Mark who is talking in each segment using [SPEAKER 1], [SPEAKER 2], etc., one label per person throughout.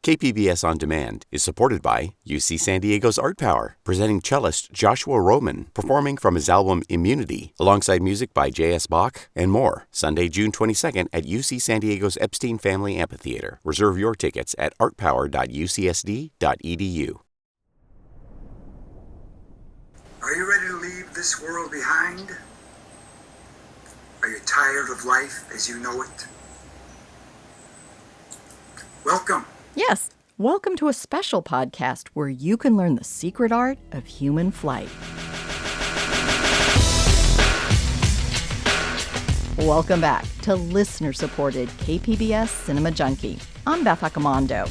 [SPEAKER 1] KPBS On Demand is supported by UC San Diego's Art Power, presenting cellist Joshua Roman, performing from his album Immunity, alongside music by J.S. Bach and more. Sunday, June 22nd at UC San Diego's Epstein Family Amphitheater. Reserve your tickets at artpower.ucsd.edu.
[SPEAKER 2] Are you ready to leave this world behind? Are you tired of life as you know it? Welcome.
[SPEAKER 3] Yes, welcome to a special podcast where you can learn the secret art of human flight. Welcome back to listener-supported KPBS Cinema Junkie. I'm Beth Accomando.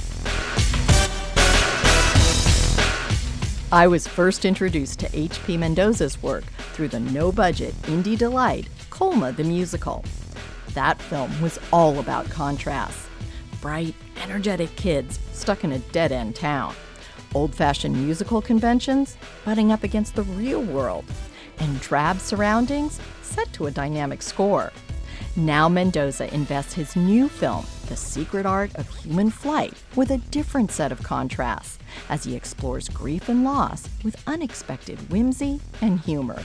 [SPEAKER 3] I was first introduced to H.P. Mendoza's work through the no-budget indie delight, Colma the Musical. That film was all about contrasts. Bright, energetic kids stuck in a dead-end town. Old-fashioned musical conventions butting up against the real world. And drab surroundings set to a dynamic score. Now Mendoza invests his new film, The Secret Art of Human Flight, with a different set of contrasts as he explores grief and loss with unexpected whimsy and humor.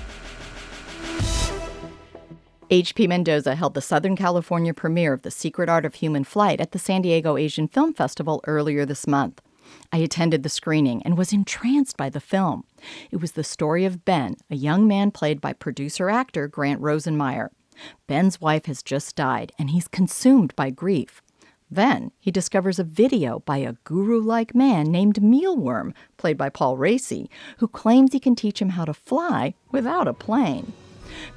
[SPEAKER 3] H.P. Mendoza held the Southern California premiere of The Secret Art of Human Flight at the San Diego Asian Film Festival earlier this month. I attended the screening and was entranced by the film. It was the story of Ben, a young man played by producer-actor Grant Rosenmeyer. Ben's wife has just died, and he's consumed by grief. Then he discovers a video by a guru-like man named Mealworm, played by Paul Raci, who claims he can teach him how to fly without a plane.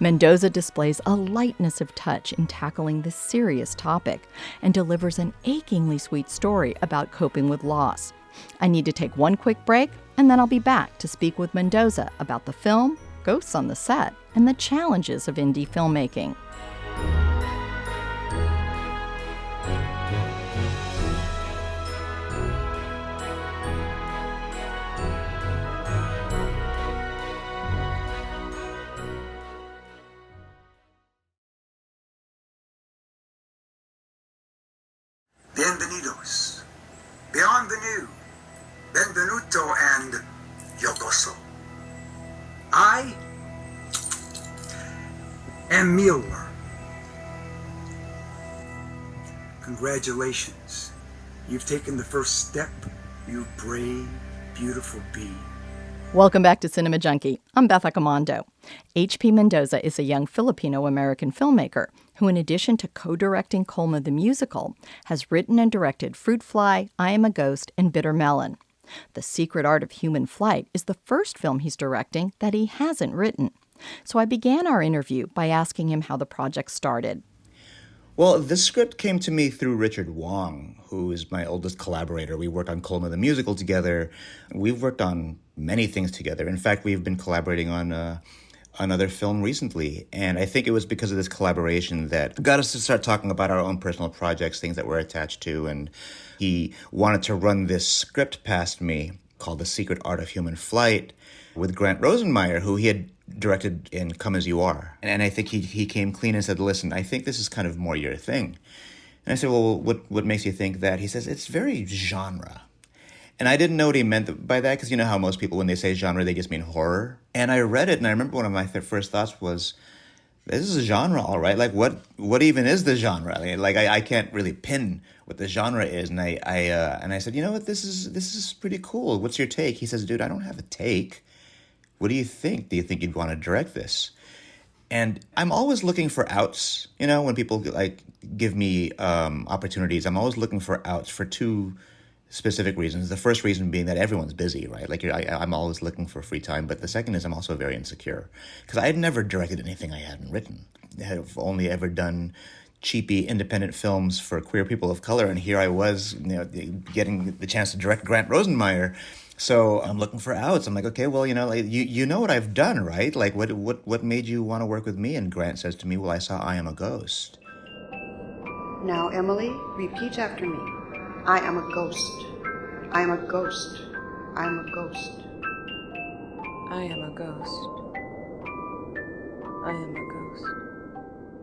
[SPEAKER 3] Mendoza displays a lightness of touch in tackling this serious topic and delivers an achingly sweet story about coping with loss. I need to take one quick break, and then I'll be back to speak with Mendoza about the film, ghosts on the set, and the challenges of indie filmmaking.
[SPEAKER 2] Bienvenidos. Beyond the New. Benvenuto and Yokoso. I am Mealworm. Congratulations. You've taken the first step, you brave, beautiful bee.
[SPEAKER 3] Welcome back to Cinema Junkie. I'm Beth Accomando. H.P. Mendoza is a young Filipino-American filmmaker who, in addition to co-directing Colma the Musical, has written and directed Fruit Fly, I Am a Ghost, and Bitter Melon. The Secret Art of Human Flight is the first film he's directing that he hasn't written. So I began our interview by asking him how the project started.
[SPEAKER 4] Well, this script came to me through Richard Wong, who is my oldest collaborator. We worked on Colma the Musical together. We've worked on many things together. In fact, we've been collaborating on another film recently. And I think it was because of this collaboration that got us to start talking about our own personal projects, things that we're attached to. And he wanted to run this script past me called The Secret Art of Human Flight with Grant Rosenmeyer, who he had directed in Come As You Are. And I think he came clean and said, listen, I think this is kind of more your thing. And I said, well, what makes you think that? He says, it's very genre. And I didn't know what he meant by that, because you know how most people, when they say genre, they just mean horror. And I read it, and I remember one of my first thoughts was, this is a genre, all right. Like, what even is the genre? Like, I can't really pin what the genre is. And I said, you know what, this is pretty cool. What's your take? He says, dude, I don't have a take. What do you think? Do you think you'd want to direct this? And I'm always looking for outs. You know, when people like give me opportunities, I'm always looking for outs for two specific reasons. The first reason being that everyone's busy, right? Like I'm always looking for free time. But the second is I'm also very insecure because I had never directed anything I hadn't written. I have only ever done cheapy independent films for queer people of color, and here I was, you know, getting the chance to direct Grant Rosenmeyer. So I'm looking for outs. I'm like, okay, well, you know, like, you know what I've done, right? Like, what made you want to work with me? And Grant says to me, well, I saw I Am a Ghost.
[SPEAKER 5] Now, Emily, repeat after me. I am a ghost. I am a ghost. I am a ghost.
[SPEAKER 6] I am a ghost. I am a ghost.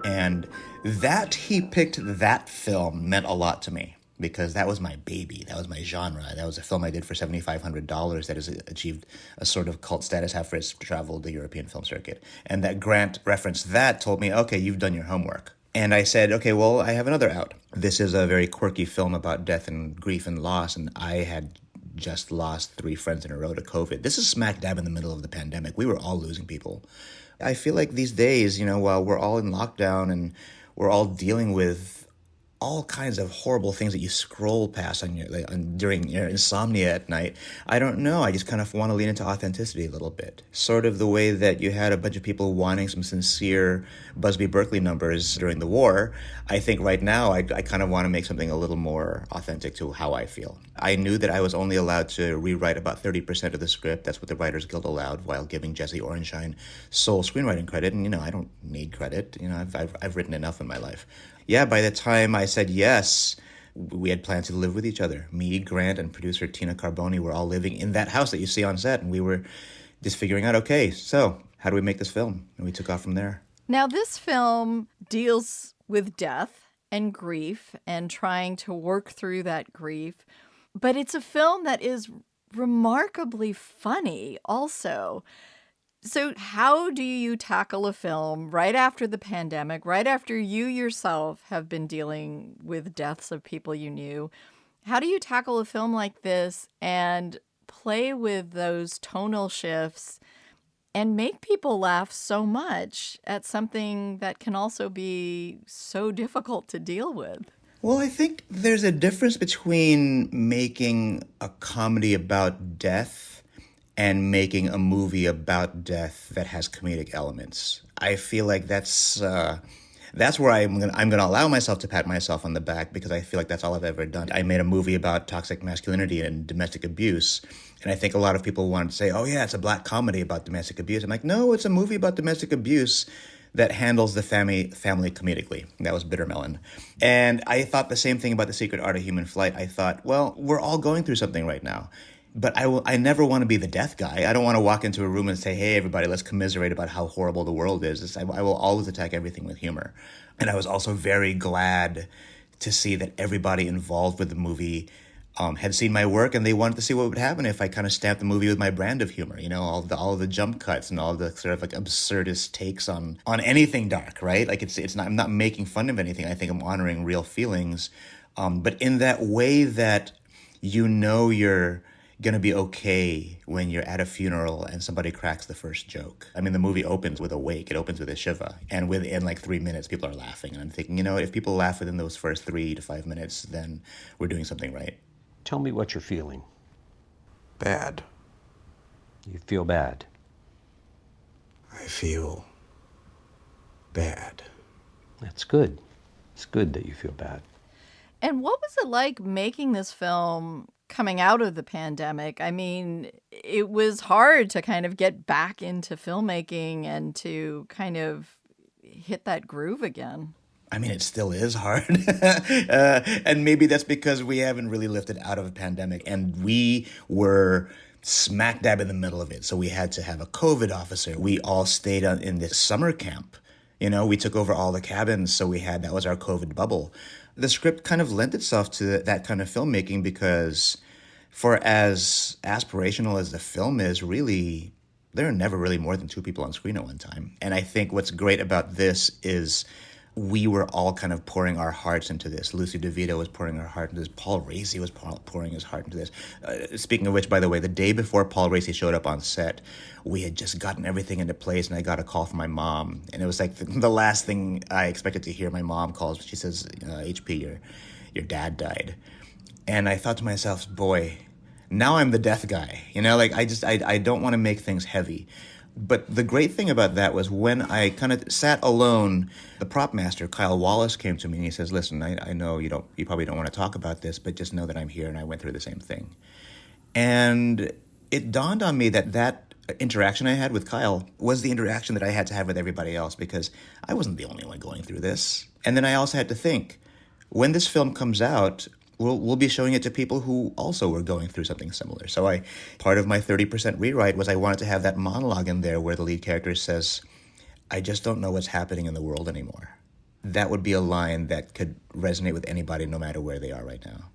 [SPEAKER 4] And that he picked that film meant a lot to me. because that was my baby. That was my genre. That was a film I did for $7,500 that has achieved a sort of cult status after it's traveled the European film circuit. And that Grant referenced that told me, okay, you've done your homework. And I said, okay, well, I have another out. This is a very quirky film about death and grief and loss, and I had just lost 3 friends in a row to COVID. This is smack dab in the middle of the pandemic. We were all losing people. I feel like these days, while we're all in lockdown and we're all dealing with all kinds of horrible things that you scroll past during your insomnia at night. I don't know. I just kind of want to lean into authenticity a little bit. Sort of the way that you had a bunch of people wanting some sincere Busby Berkeley numbers during the war. I think right now I kind of want to make something a little more authentic to how I feel. I knew that I was only allowed to rewrite about 30% of the script. That's what the Writers Guild allowed, while giving Jesse Orenshine sole screenwriting credit. And, I don't need credit. I've written enough in my life. Yeah, by the time I said yes, we had planned to live with each other. Me, Grant, and producer Tina Carboni were all living in that house that you see on set. And we were just figuring out, okay, so how do we make this film? And we took off from there.
[SPEAKER 3] Now, this film deals with death and grief and trying to work through that grief. But it's a film that is remarkably funny also. So how do you tackle a film right after the pandemic, right after you yourself have been dealing with deaths of people you knew? How do you tackle a film like this and play with those tonal shifts and make people laugh so much at something that can also be so difficult to deal with?
[SPEAKER 4] Well, I think there's a difference between making a comedy about death and making a movie about death that has comedic elements. I feel like that's where I'm gonna allow myself to pat myself on the back, because I feel like that's all I've ever done. I made a movie about toxic masculinity and domestic abuse, and I think a lot of people wanted to say, oh yeah, it's a black comedy about domestic abuse. I'm like, no, it's a movie about domestic abuse that handles the family comedically. That was Bitter Melon. And I thought the same thing about The Secret Art of Human Flight. I thought, well, we're all going through something right now. But I never want to be the death guy. I don't want to walk into a room and say, hey, everybody, let's commiserate about how horrible the world is. I will always attack everything with humor. And I was also very glad to see that everybody involved with the movie had seen my work, and they wanted to see what would happen if I kind of stamped the movie with my brand of humor. All the jump cuts and all the sort of like absurdist takes on anything dark, right? Like it's not, I'm not making fun of anything. I think I'm honoring real feelings, but in that way that you're going to be okay when you're at a funeral and somebody cracks the first joke. I mean, the movie opens with a wake. It opens with a shiva. And within like 3 minutes, people are laughing. And I'm thinking, if people laugh within those first 3 to 5 minutes, then we're doing something right.
[SPEAKER 7] Tell me what you're feeling.
[SPEAKER 2] Bad.
[SPEAKER 7] You feel bad.
[SPEAKER 2] I feel bad.
[SPEAKER 7] That's good. It's good that you feel bad.
[SPEAKER 3] And what was it like making this film coming out of the pandemic? I mean, it was hard to kind of get back into filmmaking and to kind of hit that groove again.
[SPEAKER 4] I mean, it still is hard. And maybe that's because we haven't really lifted out of a pandemic, and we were smack dab in the middle of it. So we had to have a COVID officer. We all stayed in this summer camp. We took over all the cabins. So that was our COVID bubble. The script kind of lent itself to that kind of filmmaking, because for as aspirational as the film is, really, there are never really more than 2 people on screen at one time. And I think what's great about this is we were all kind of pouring our hearts into this. Lucy DeVito was pouring her heart into this. Paul Raci was pouring his heart into this. Speaking of which, by the way, the day before Paul Raci showed up on set, we had just gotten everything into place, and I got a call from my mom. And it was like the last thing I expected to hear. My mom calls. She says, HP, your dad died. And I thought to myself, boy, now I'm the death guy. I don't want to make things heavy. But the great thing about that was when I kind of sat alone, the prop master, Kyle Wallace, came to me and he says, listen, I know you probably don't want to talk about this, but just know that I'm here and I went through the same thing. And it dawned on me that interaction I had with Kyle was the interaction that I had to have with everybody else, because I wasn't the only one going through this. And then I also had to think, when this film comes out, we'll be showing it to people who also were going through something similar. So part of my 30% rewrite was I wanted to have that monologue in there where the lead character says, I just don't know what's happening in the world anymore. that would be a line that could resonate with anybody no matter where they are right now.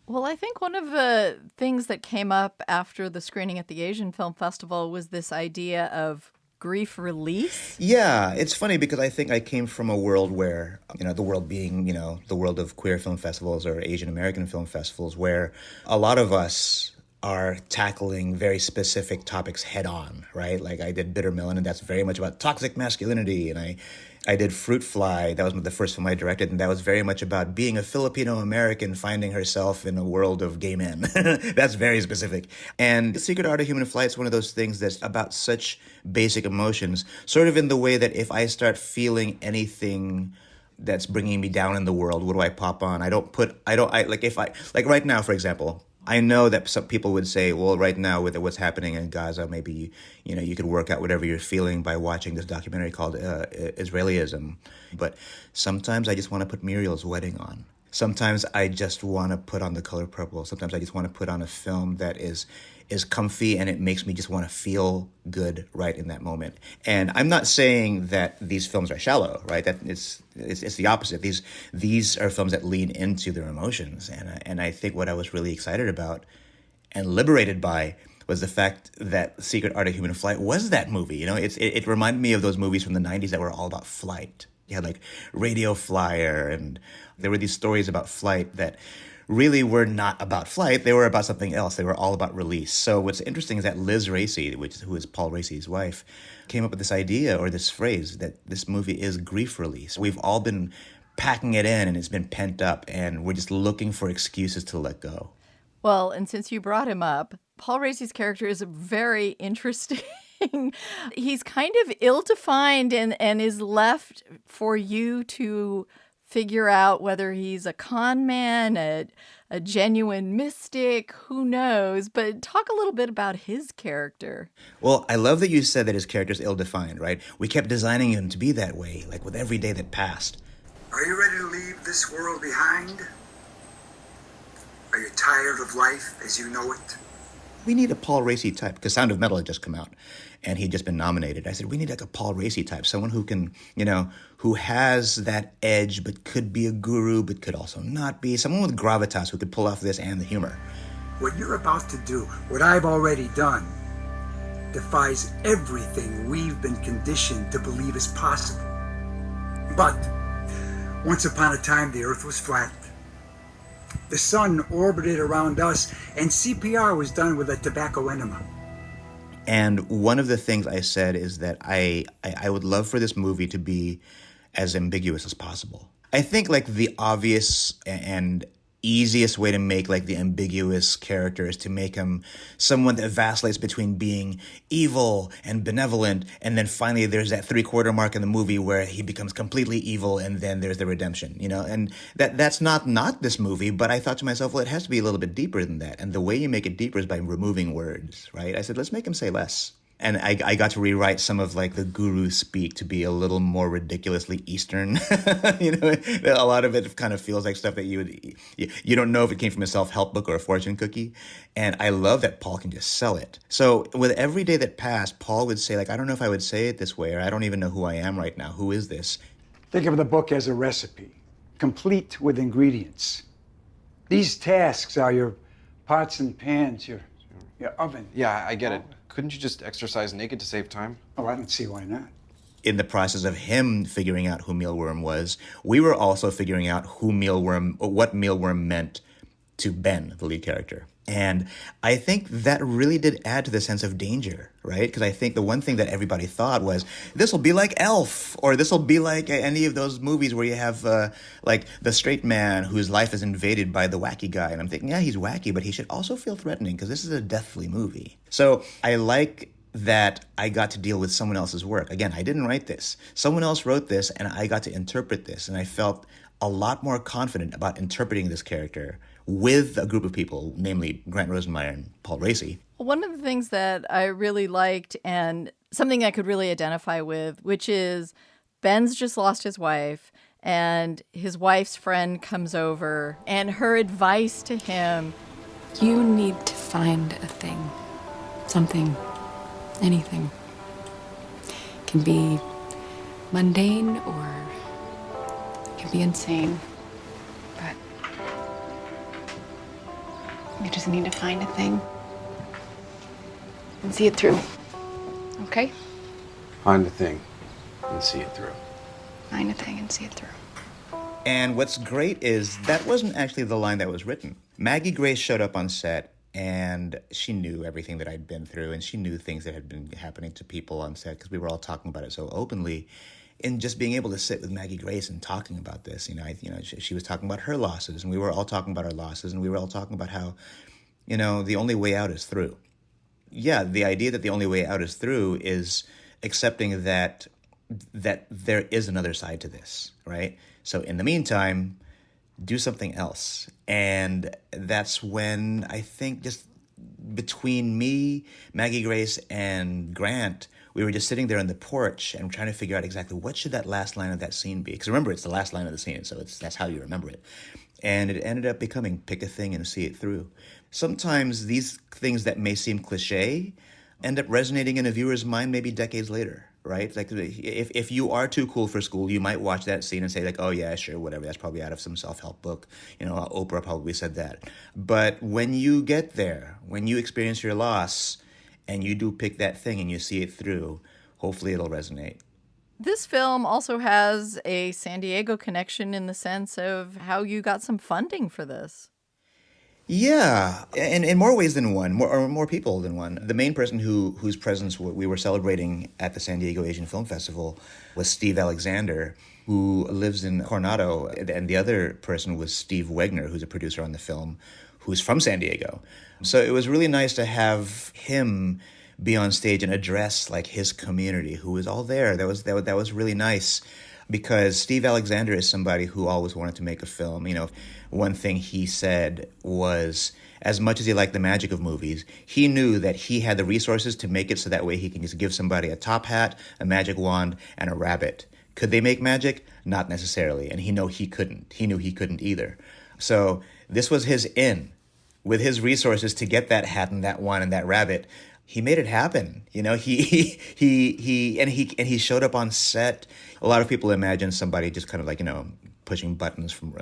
[SPEAKER 3] Well, I think one of the things that came up after the screening at the Asian Film Festival was this idea of grief release.
[SPEAKER 4] Yeah, it's funny because I think I came from a world where, the world being, the world of queer film festivals or Asian American film festivals, where a lot of us are tackling very specific topics head on, right? Like I did Bitter Melon, and that's very much about toxic masculinity. And I did Fruit Fly. That was the first film I directed, and that was very much about being a Filipino American finding herself in a world of gay men. That's very specific. And The Secret Art of Human Flight is one of those things that's about such basic emotions, sort of in the way that if I start feeling anything that's bringing me down in the world, what do I pop on? Like right now, for example, I know that some people would say, well, right now with what's happening in Gaza, maybe, you could work out whatever you're feeling by watching this documentary called Israelism. But sometimes I just want to put Muriel's Wedding on. Sometimes I just want to put on The Color Purple. Sometimes I just want to put on a film that is comfy and it makes me just want to feel good right in that moment. And I'm not saying that these films are shallow, right? That it's the opposite. These are films that lean into their emotions. And I think what I was really excited about and liberated by was the fact that Secret Art of Human Flight was that movie. It reminded me of those movies from the 90s that were all about flight. You had like Radio Flyer, and there were these stories about flight that really were not about flight. They were about something else. They were all about release. So what's interesting is that Liz Racy, who is Paul Racy's wife, came up with this idea or this phrase that this movie is grief release. We've all been packing it in and it's been pent up and we're just looking for excuses to let go.
[SPEAKER 3] Well, and since you brought him up, Paul Racy's character is very interesting. He's kind of ill-defined and is left for you to figure out whether he's a con man, a genuine mystic, who knows. But talk a little bit about his character.
[SPEAKER 4] Well, I love that you said that his character's ill-defined, right? We kept designing him to be that way, like with every day that passed.
[SPEAKER 2] Are you ready to leave this world behind? Are you tired of life as you know it?
[SPEAKER 4] We need a Paul Racy type, because Sound of Metal had just come out and he'd just been nominated. I said, we need like a Paul Racy type, someone who can, who has that edge, but could be a guru, but could also not be, someone with gravitas who could pull off this and the humor.
[SPEAKER 2] What you're about to do, what I've already done, defies everything we've been conditioned to believe is possible. But once upon a time, the earth was flat. The sun orbited around us, and CPR was done with a tobacco enema.
[SPEAKER 4] And one of the things I said is that I would love for this movie to be as ambiguous as possible. I think like the obvious and easiest way to make like the ambiguous character is to make him someone that vacillates between being evil and benevolent, and then finally there's that 3/4 mark in the movie where he becomes completely evil, and then there's the redemption, and that's not this movie. But I thought to myself, well, it has to be a little bit deeper than that, and the way you make it deeper is by removing words, right? I said, let's make him say less. And I got to rewrite some of like the guru speak to be a little more ridiculously Eastern. A lot of it kind of feels like stuff that you don't know if it came from a self-help book or a fortune cookie. And I love that Paul can just sell it. So with every day that passed, Paul would say like, I don't know if I would say it this way, or I don't even know who I am right now. Who is this?
[SPEAKER 8] Think of the book as a recipe, complete with ingredients. These tasks are your pots and pans, your oven.
[SPEAKER 9] Yeah, I get it. Couldn't you just exercise naked to save time?
[SPEAKER 8] Oh, I don't see why not.
[SPEAKER 4] In the process of him figuring out who Mealworm was, we were also figuring out what Mealworm meant to Ben, the lead character. And I think that really did add to the sense of danger, right? Because I think the one thing that everybody thought was, this will be like Elf, or this will be like any of those movies where you have like the straight man whose life is invaded by the wacky guy. And I'm thinking, yeah, he's wacky, but he should also feel threatening because this is a deathly movie. So I like that I got to deal with someone else's work. Again, I didn't write this. Someone else wrote this, and I got to interpret this. And I felt a lot more confident about interpreting this character with a group of people, namely Grant Rosenmeyer and Paul Racy.
[SPEAKER 3] One of the things that I really liked, and something I could really identify with, which is Ben's just lost his wife, and his wife's friend comes over, and her advice to him,
[SPEAKER 6] You need to find a thing. Something. Anything. Can be mundane or can be insane, but you just need to find a thing and see it through. Okay?
[SPEAKER 9] Find the thing and see it through.
[SPEAKER 6] Find a thing and see it through.
[SPEAKER 4] And what's great is that wasn't actually the line that was written. Maggie Grace showed up on set, and she knew everything that I'd been through, and she knew things that had been happening to people on set because we were all talking about it so openly. And just being able to sit with Maggie Grace and talking about this, she was talking about her losses, and we were all talking about our losses, and we were all talking about how, the only way out is through. Yeah, the idea that the only way out is through is accepting that there is another side to this, right? So in the meantime, do something else. And that's when I think just between me, Maggie Grace, and Grant, we were just sitting there on the porch and trying to figure out exactly what should that last line of that scene be. Because remember, it's the last line of the scene, so that's how you remember it. And it ended up becoming pick a thing and see it through. Sometimes these things that may seem cliche end up resonating in a viewer's mind maybe decades later, right? Like if you are too cool for school, you might watch that scene and say like, oh yeah, sure, whatever. That's probably out of some self-help book. Oprah probably said that. But when you get there, when you experience your loss and you do pick that thing and you see it through, hopefully it'll resonate.
[SPEAKER 3] This film also has a San Diego connection in the sense of how you got some funding for this.
[SPEAKER 4] Yeah, and in more ways than one, more people than one. The main person whose presence we were celebrating at the San Diego Asian Film Festival was Steve Alexander, who lives in Coronado, and the other person was Steve Wegner, who's a producer on the film, who's from San Diego. So it was really nice to have him be on stage and address like his community, who was all there. That was really nice. Because Steve Alexander is somebody who always wanted to make a film. One thing he said was, as much as he liked the magic of movies, he knew that he had the resources to make it so that way he can just give somebody a top hat, a magic wand, and a rabbit. Could they make magic? Not necessarily. And he knew he couldn't. He knew he couldn't either. So this was his in. With his resources to get that hat and that wand and that rabbit, he made it happen. He showed up on set. A lot of people imagine somebody just kind of like, pushing buttons from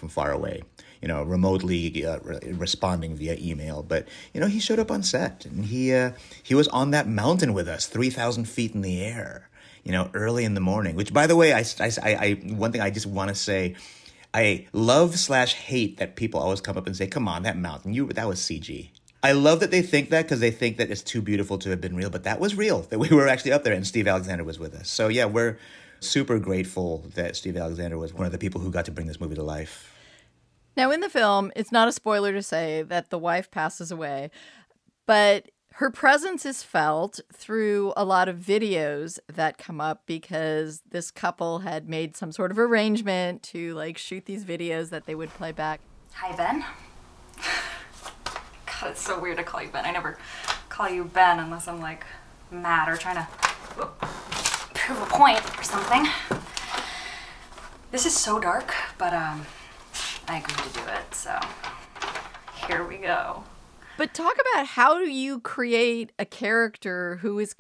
[SPEAKER 4] far away, remotely responding via email. But, he showed up on set, and he was on that mountain with us, 3,000 feet in the air, early in the morning, which, by the way, one thing I just want to say, I love/hate that people always come up and say, come on, that mountain, that was CG. I love that they think that because they think that it's too beautiful to have been real, but that was real, that we were actually up there and Steve Alexander was with us. So yeah, we're super grateful that Steve Alexander was one of the people who got to bring this movie to life.
[SPEAKER 3] Now in the film, it's not a spoiler to say that the wife passes away, but her presence is felt through a lot of videos that come up because this couple had made some sort of arrangement to like shoot these videos that they would play back.
[SPEAKER 10] Hi, Ben. God, it's so weird to call you Ben. I never call you Ben unless I'm like mad or trying to prove a point or something. This is so dark, but I agreed to do it, so here we go.
[SPEAKER 3] But talk about how do you create a character who is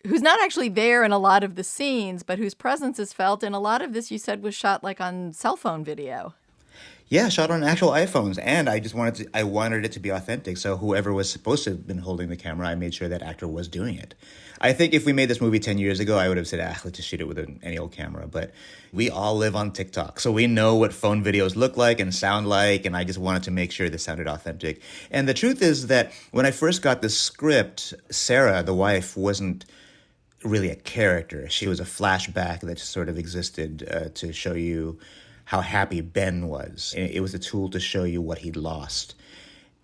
[SPEAKER 3] who's not actually there in a lot of the scenes, but whose presence is felt. And a lot of this, you said, was shot like on cell phone video.
[SPEAKER 4] Yeah, shot on actual iPhones, and I wanted it to be authentic. So whoever was supposed to have been holding the camera, I made sure that actor was doing it. I think if we made this movie 10 years ago, I would have said, let's just shoot it with any old camera. But we all live on TikTok, so we know what phone videos look like and sound like, and I just wanted to make sure this sounded authentic. And the truth is that when I first got the script, Sarah, the wife, wasn't really a character. She was a flashback that just sort of existed to show you how happy Ben was. It was a tool to show you what he'd lost.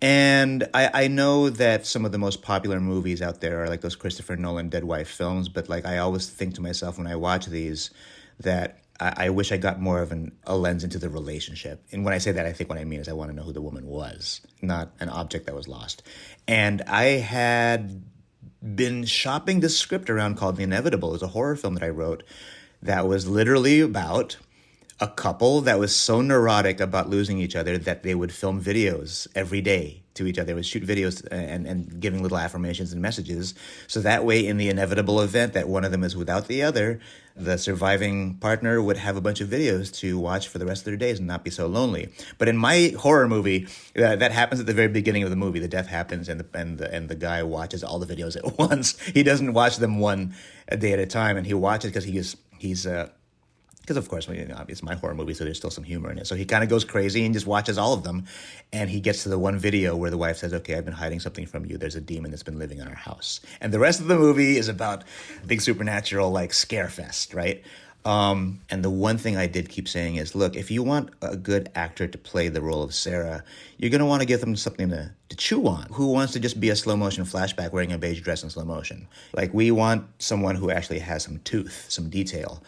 [SPEAKER 4] And I know that some of the most popular movies out there are like those Christopher Nolan dead wife films, but like I always think to myself when I watch these that I wish I got more of a lens into the relationship. And when I say that, I think what I mean is I want to know who the woman was, not an object that was lost. And I had been shopping this script around called The Inevitable. It was a horror film that I wrote that was literally about a couple that was so neurotic about losing each other that they would film videos every day to each other. They would shoot videos and giving little affirmations and messages. So that way, in the inevitable event that one of them is without the other, the surviving partner would have a bunch of videos to watch for the rest of their days and not be so lonely. But in my horror movie, that happens at the very beginning of the movie. The death happens, and the guy watches all the videos at once. He doesn't watch them one a day at a time, and he watches because because of course, it's my horror movie, so there's still some humor in it. So he kind of goes crazy and just watches all of them. And he gets to the one video where the wife says, okay, I've been hiding something from you. There's a demon that's been living in our house. And the rest of the movie is about big supernatural, like, scare fest, right? And the one thing I did keep saying is, look, if you want a good actor to play the role of Sarah, you're going to want to give them something to chew on. Who wants to just be a slow motion flashback wearing a beige dress in slow motion? Like, we want someone who actually has some tooth, some detail.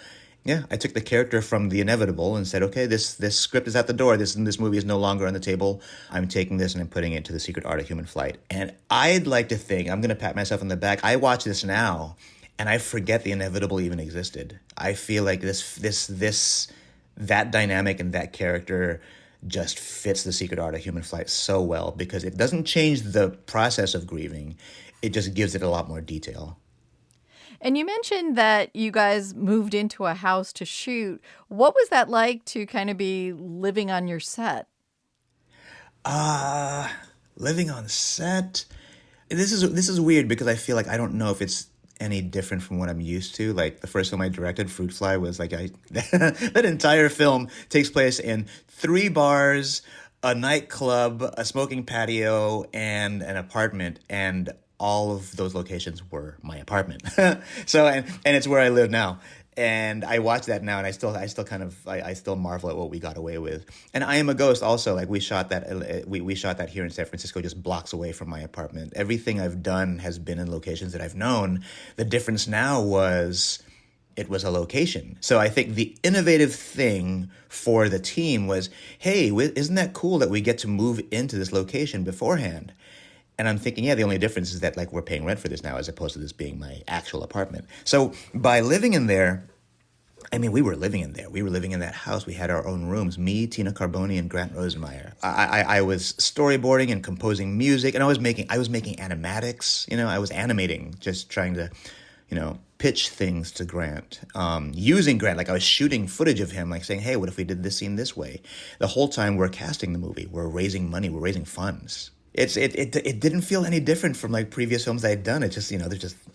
[SPEAKER 4] Yeah, I took the character from The Inevitable and said, okay, this script is at the door. This movie is no longer on the table. I'm taking this and I'm putting it to The Secret Art of Human Flight. And I'd like to think, I'm going to pat myself on the back, I watch this now and I forget The Inevitable even existed. I feel like that dynamic and that character just fits The Secret Art of Human Flight so well because it doesn't change the process of grieving. It just gives it a lot more detail.
[SPEAKER 3] And you mentioned that you guys moved into a house to shoot. What was that like to kind of be living on your set?
[SPEAKER 4] Living on set. This is weird because I feel like I don't know if it's any different from what I'm used to. Like the first film I directed, Fruit Fly, was like that entire film takes place in 3 bars, a nightclub, a smoking patio, and an apartment, and all of those locations were my apartment. So, and it's where I live now. And I watch that now and I still marvel at what we got away with. And I Am a Ghost also, like we shot that here in San Francisco, just blocks away from my apartment. Everything I've done has been in locations that I've known. The difference now was it was a location. So I think the innovative thing for the team was, hey, isn't that cool that we get to move into this location beforehand? And I'm thinking, yeah, the only difference is that like we're paying rent for this now as opposed to this being my actual apartment. So by living in there, I mean, we were living in there. We were living in that house. We had our own rooms, me, Tina Carboni, and Grant Rosenmeyer. I was storyboarding and composing music, and I was making animatics. You know, I was animating, just trying to, pitch things to Grant. Using Grant, like I was shooting footage of him, like saying, hey, what if we did this scene this way? The whole time we're casting the movie. We're raising money. We're raising funds. It didn't feel any different from like previous films I had done. It's just,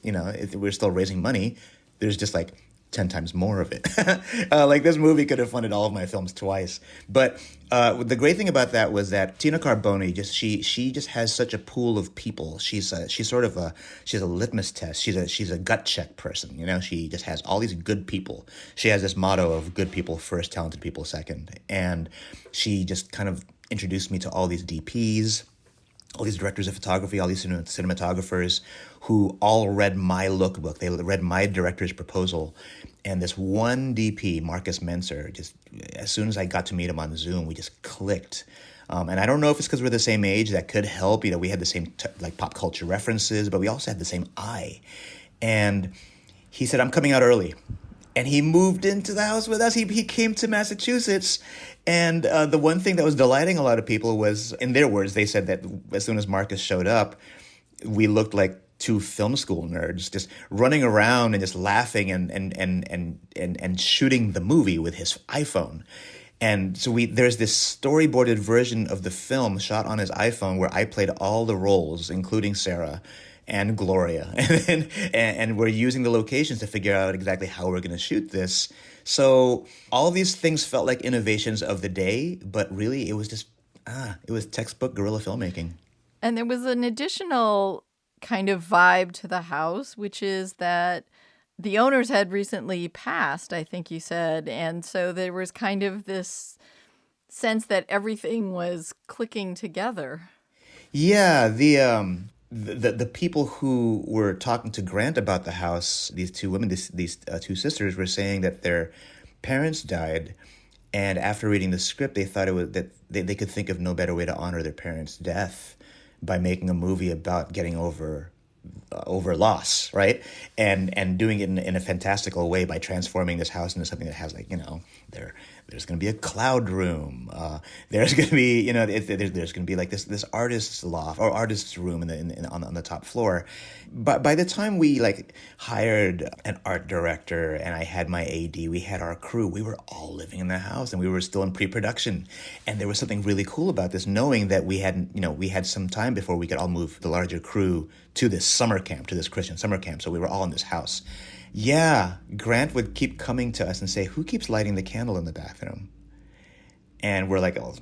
[SPEAKER 4] we're still raising money. There's just like 10 times more of it. Like this movie could have funded all of my films twice. But the great thing about that was that Tina Carboni she just has such a pool of people. She's a litmus test. She's a gut check person. She just has all these good people. She has this motto of good people first, talented people second. And she just kind of introduced me to all these DPs, all these directors of photography, all these cinematographers who all read my lookbook. They read my director's proposal. And this one DP, Marcus Menser, just as soon as I got to meet him on Zoom, we just clicked. And I don't know if it's because we're the same age. That could help. We had the same pop culture references, but we also had the same eye. And he said, I'm coming out early. And he moved into the house with us. He came to Massachusetts. And the one thing that was delighting a lot of people was, in their words, they said that as soon as Marcus showed up, we looked like 2 film school nerds just running around and just laughing and shooting the movie with his iPhone. And so there's this storyboarded version of the film shot on his iPhone where I played all the roles, including Sarah and Gloria. And we're using the locations to figure out exactly how we're going to shoot this. So all these things felt like innovations of the day, but really it was just, it was textbook guerrilla filmmaking.
[SPEAKER 3] And there was an additional kind of vibe to the house, which is that the owners had recently passed, I think you said. And so there was kind of this sense that everything was clicking together.
[SPEAKER 4] Yeah, the people who were talking to Grant about the house, these 2 women, these 2 sisters, were saying that their parents died, and after reading the script, they thought that they could think of no better way to honor their parents' death by making a movie about getting over loss, right? And doing it in a fantastical way by transforming this house into something that has there's going to be a cloud room. There's going to be, there's going to be like this artist's loft or artist's room on the top floor. But by the time we like hired an art director and I had my AD, we had our crew, we were all living in the house and we were still in pre-production. And there was something really cool about this, knowing that we had some time before we could all move the larger crew to this summer camp, to this Christian summer camp. So we were all in this house. Yeah, Grant would keep coming to us and say, who keeps lighting the candle in the bathroom? And we're like, oh,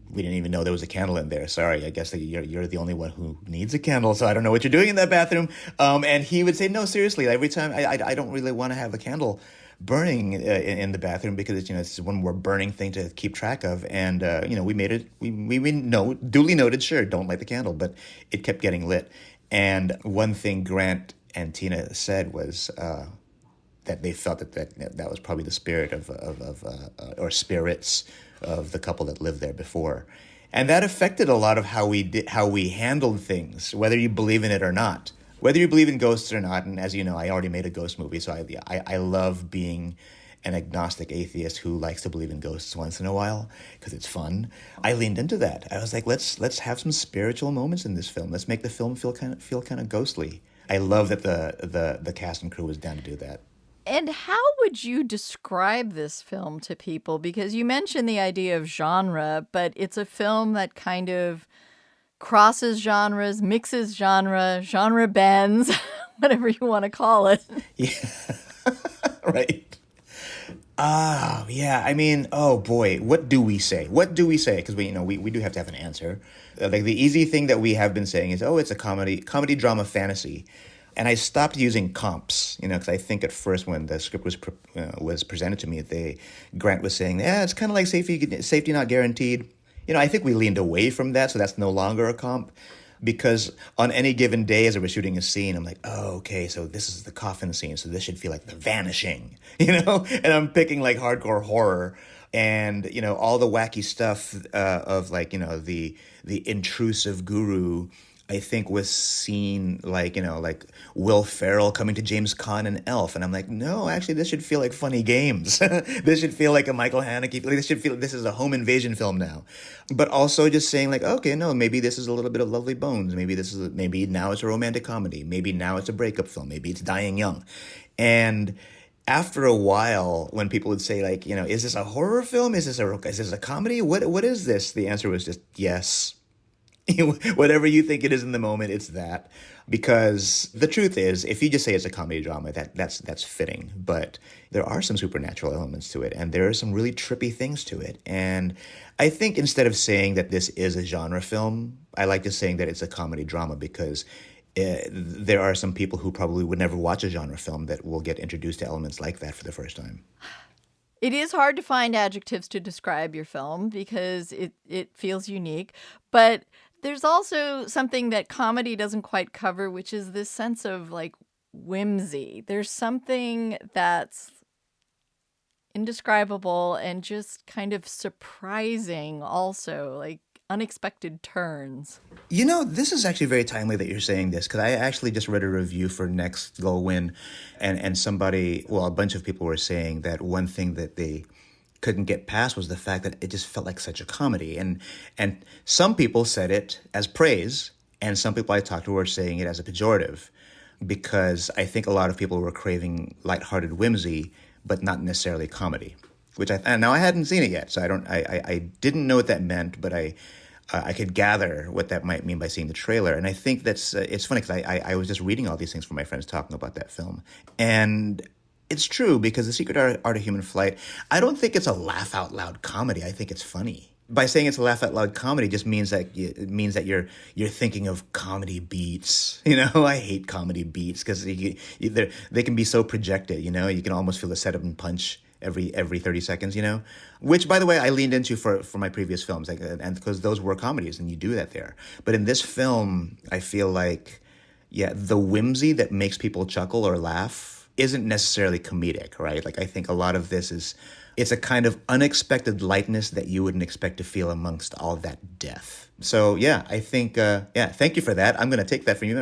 [SPEAKER 4] we didn't even know there was a candle in there. Sorry, I guess you're the only one who needs a candle, so I don't know what you're doing in that bathroom. And he would say, no, seriously, every time I don't really want to have a candle burning in the bathroom because it's one more burning thing to keep track of. And we made it. We duly noted. Sure, don't light the candle, but it kept getting lit. And one thing Grant and Tina said was that they felt that was probably the spirit or spirits of the couple that lived there before, and that affected a lot of how we handled things, whether you believe in it or not, whether you believe in ghosts or not. And as you know, I already made a ghost movie, so I love being an agnostic atheist who likes to believe in ghosts once in a while because it's fun. I leaned into that. I was like, let's have some spiritual moments in this film. Let's make the film feel kind of ghostly. I love that the cast and crew was down to do that.
[SPEAKER 3] And how would you describe this film to people? Because you mentioned the idea of genre, but it's a film that kind of crosses genres, mixes genre bends, whatever you want to call it.
[SPEAKER 4] Yeah, right. Yeah. I mean, oh boy, what do we say? Because we do have to have an answer. Like the easy thing that we have been saying is, oh, it's a comedy, drama, fantasy. And I stopped using comps, because I think at first when the script was presented to me, Grant was saying, it's kind of like safety not guaranteed. I think we leaned away from that, so that's no longer a comp. Because on any given day as I was shooting a scene, I'm like, oh, okay, so this is the coffin scene, so this should feel like The Vanishing, And I'm picking like hardcore horror and, all the wacky stuff of like, the intrusive guru, I think was seen like Will Ferrell coming to James Caan and Elf. And I'm like, no, actually, this should feel like Funny Games. This should feel like a Michael Haneke. This is a home invasion film now. But also just saying like, okay, no, maybe this is a little bit of Lovely Bones. Maybe now it's a romantic comedy. Maybe now it's a breakup film. Maybe it's Dying Young. And after a while, when people would say like, is this a horror film? Is this a comedy? What is this? The answer was just yes. Whatever you think it is in the moment, it's that. Because the truth is, if you just say it's a comedy drama, that's fitting. But there are some supernatural elements to it, and there are some really trippy things to it. And I think instead of saying that this is a genre film, I like just saying that it's a comedy drama because there are some people who probably would never watch a genre film that will get introduced to elements like that for the first time.
[SPEAKER 3] It is hard to find adjectives to describe your film because it feels unique, but there's also something that comedy doesn't quite cover, which is this sense of like whimsy. There's something that's indescribable and just kind of surprising also, like unexpected turns.
[SPEAKER 4] This is actually very timely that you're saying this because I actually just read a review for Next Go Win and somebody, a bunch of people were saying that one thing that they couldn't get past was the fact that it just felt like such a comedy. And some people said it as praise, and some people I talked to were saying it as a pejorative, because I think a lot of people were craving lighthearted whimsy, but not necessarily comedy. Now I hadn't seen it yet, so I didn't know what that meant, but I could gather what that might mean by seeing the trailer. And I think that's it's funny because I was just reading all these things from my friends talking about that film, and it's true because The Secret Art of Human Flight, I don't think it's a laugh out loud comedy. I think it's funny. By saying it's a laugh out loud comedy just means that you're thinking of comedy beats. I hate comedy beats because they can be so projected. You can almost feel the setup and punch every 30 seconds. Which, by the way, I leaned into for my previous films, and because those were comedies, and you do that there. But in this film, I feel like the whimsy that makes people chuckle or laugh isn't necessarily comedic, right? Like I think a lot of this it's a kind of unexpected lightness that you wouldn't expect to feel amongst all that death. So I think thank you for that. I'm going to take that from you.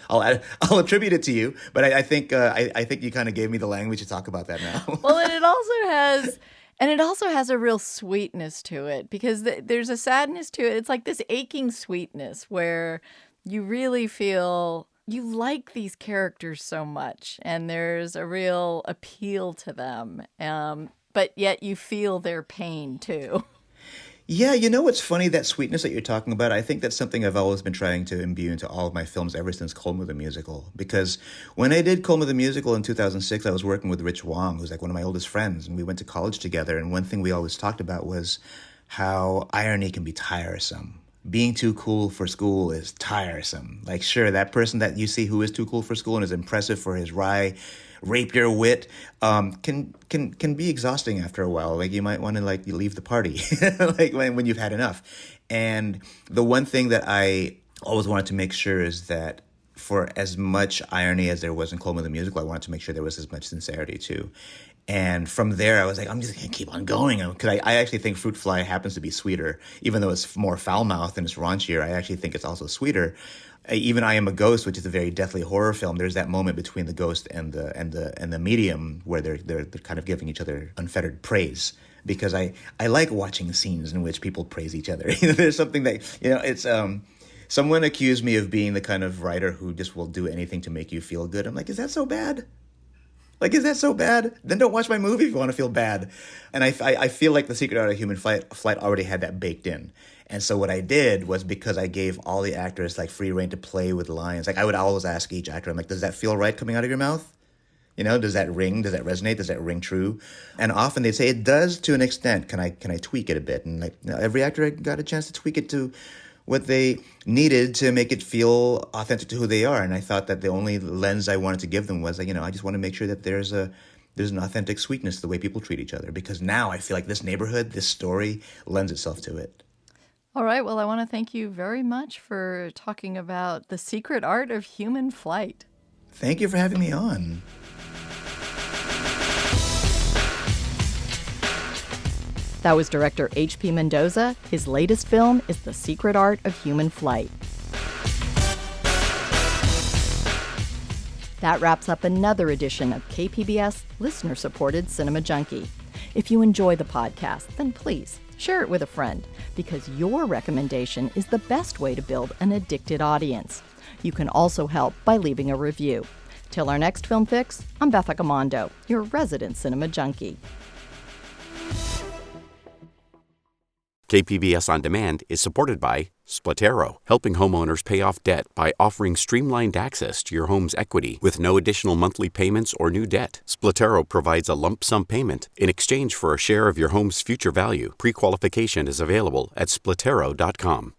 [SPEAKER 4] I'll attribute it to you. But I think you kind of gave me the language to talk about that now.
[SPEAKER 3] Well, and it also has And it also has a real sweetness to it because there's a sadness to it. It's like this aching sweetness where you really feel you like these characters so much and there's a real appeal to them. But yet you feel their pain too.
[SPEAKER 4] Yeah, you know what's funny? That sweetness that you're talking about, I think that's something I've always been trying to imbue into all of my films ever since Colma the Musical. Because when I did Colma the Musical in 2006, I was working with Rich Wong, who's like one of my oldest friends, and we went to college together. And one thing we always talked about was how irony can be tiresome. Being too cool for school is tiresome. Like, sure, that person that you see who is too cool for school and is impressive for his wry rapier wit can be exhausting after a while. Like, you might want to like leave the party like when you've had enough. And the one thing that I always wanted to make sure is that for as much irony as there was in Colma the Musical, I wanted to make sure there was as much sincerity too. And from there, I was like, I'm just going to keep on going. Because I actually think Fruit Fly happens to be sweeter. Even though it's more foul-mouthed and it's raunchier, I actually think it's also sweeter. Even I Am a Ghost, which is a very deathly horror film, there's that moment between the ghost and the medium where they're kind of giving each other unfettered praise. Because I like watching scenes in which people praise each other. There's something that, it's... someone accused me of being the kind of writer who just will do anything to make you feel good. I'm like, is that so bad? Like, is that so bad? Then don't watch my movie if you want to feel bad. And I feel like The Secret Art of Human Flight already had that baked in. And so what I did was, because I gave all the actors like free rein to play with lines, like I would always ask each actor, I'm like, does that feel right coming out of your mouth? Does that ring? Does that resonate? Does that ring true? And often they'd say it does to an extent. Can I tweak it a bit? And like every actor got a chance to tweak it to what they needed to make it feel authentic to who they are. And I thought that the only lens I wanted to give them was like, I just want to make sure that there's an authentic sweetness to the way people treat each other. Because now I feel like this neighborhood, this story lends itself to it.
[SPEAKER 3] All right. Well, I want to thank you very much for talking about The Secret Art of Human Flight.
[SPEAKER 4] Thank you for having me on.
[SPEAKER 3] That was director H.P. Mendoza. His latest film is The Secret Art of Human Flight. That wraps up another edition of KPBS listener-supported Cinema Junkie. If you enjoy the podcast, then please share it with a friend, because your recommendation is the best way to build an addicted audience. You can also help by leaving a review. Till our next Film Fix, I'm Beth Accomando, your resident Cinema Junkie.
[SPEAKER 1] KPBS On Demand is supported by Splatero, helping homeowners pay off debt by offering streamlined access to your home's equity with no additional monthly payments or new debt. Splatero provides a lump sum payment in exchange for a share of your home's future value. Pre-qualification is available at splatero.com.